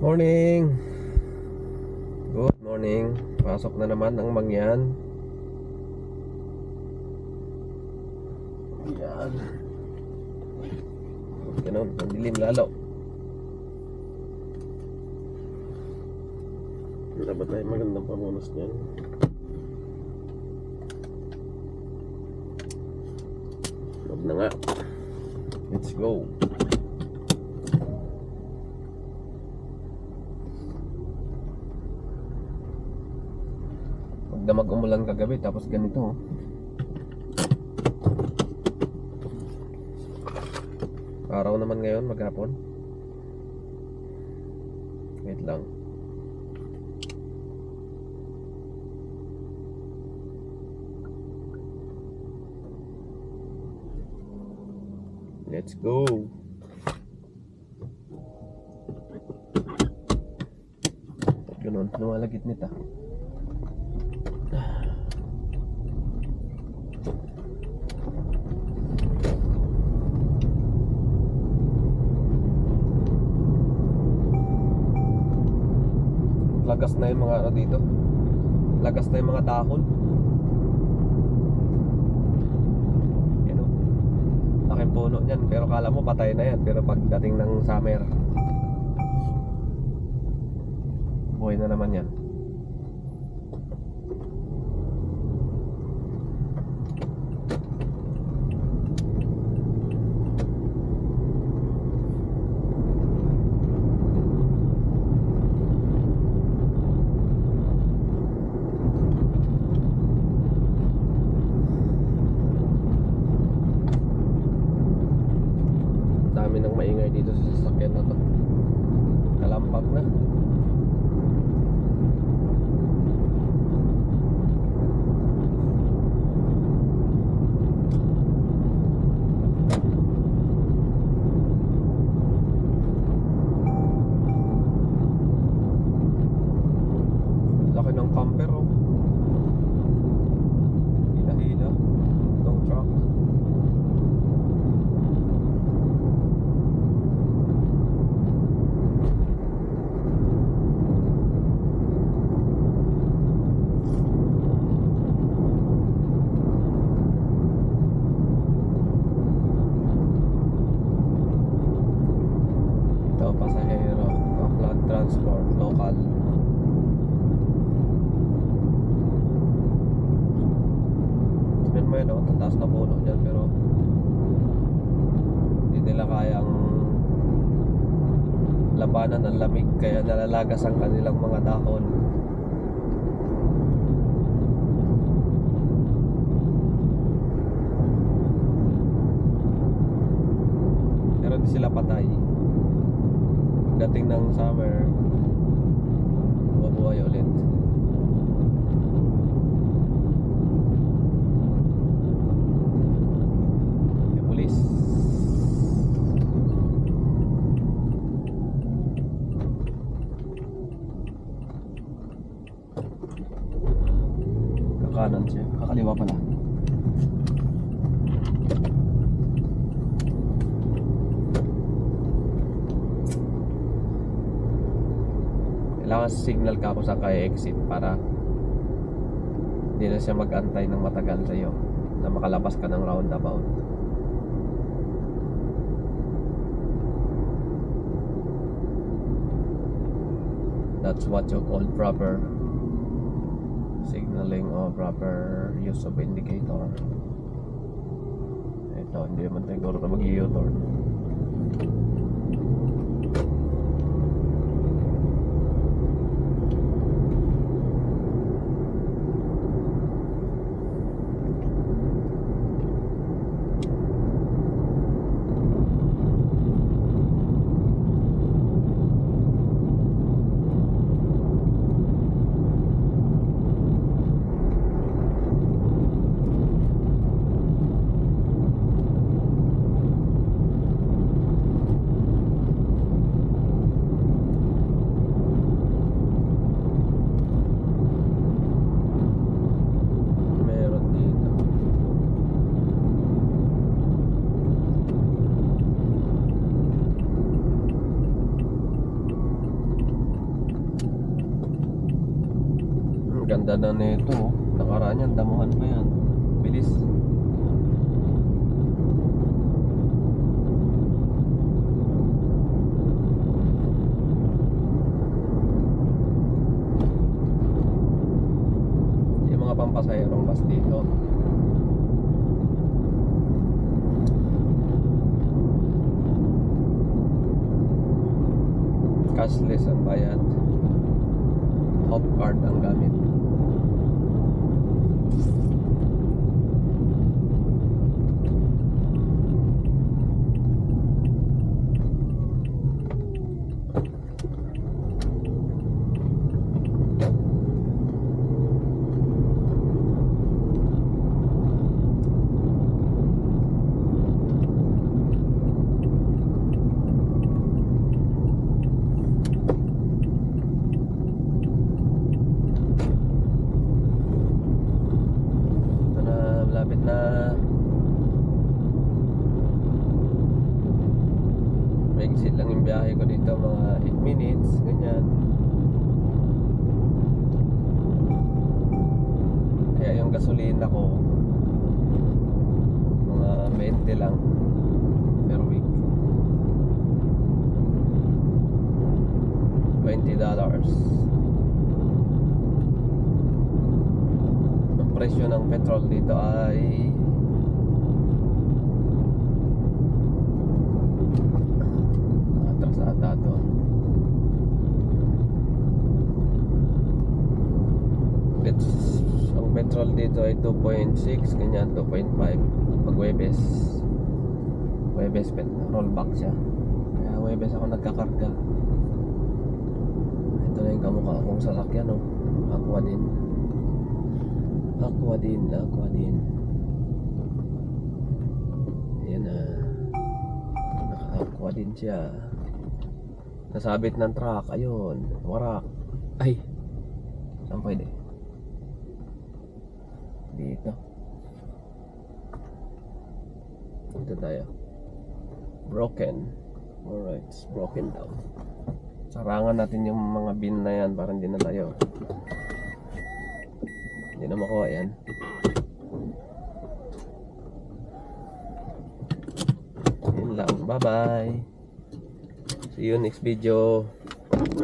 Morning! Good morning. Pasok na naman ang mangyan. Yan. Ganun, ang dilim lalo. Dapat tayo magandang pamunas niyan. Huwag na nga. Let's go. Magdamag umulan kagabi tapos ganito. Araw naman ngayon maghapon. Wait lang. Let's go. Ganun, lumalagit nito. Lagas na yung mga ano dito. Lagas na yung mga dahon. Yan o. Laking puno niyan. Pero kala mo patay na yan. Pero pagdating ng summer, buhay na naman yan. Dami ng maingay dito sa sasakyan na to. Kalampag na. Laki ng camper oh. Hila-hila. Itong truck. Pasahero, Auckland Transport, local. Sabihin mo yun ako, tataas na puno dyan pero hindi nila kayang labanan ang lamig kaya nalalagas ang kanilang mga dahon. Pero hindi sila patay. Dating ng summer, mabuhay ulit. May pulis. Kakanan siya, kakaliwa pala. Kailangan signal ka kung saan kaya exit para hindi na siya mag-antay ng matagal sa'yo na makalabas ka ng roundabout. That's what you call proper signaling or proper use of indicator. Ito, hindi naman siguro na mag-u-turn. ganda na nito. Oh. Nakaraan yan, damuhan pa yan. Bilis. Yung mga pampasayarong bus dito. Cashless ang bayad. Hop card ang gamit. Malapit na. Exit lang yung biyahe ko dito, mga 8 minutes, ganyan. Kaya yung gasolina ko mga 20 lang per week. $20. Ang presyo ng petrol dito ay atrasada to. Ang petrol dito ay 2.6, ganyan, 2.5 pag Webes rollback siya. Kaya Webes ako nagkakarga. Ito na yung kamukha kong sasakyan, no? Aqua din. Ayan na. Naka-aqua din siya. Nasabit ng truck. Ayun. Warak. Ay. Saan pwede? Dito. Dito tayo. Broken. Alright. It's broken down. Sarangan natin yung mga bin na yan para hindi na tayo. Hindi na makuha yan. Yun lang. Bye bye. See you next video.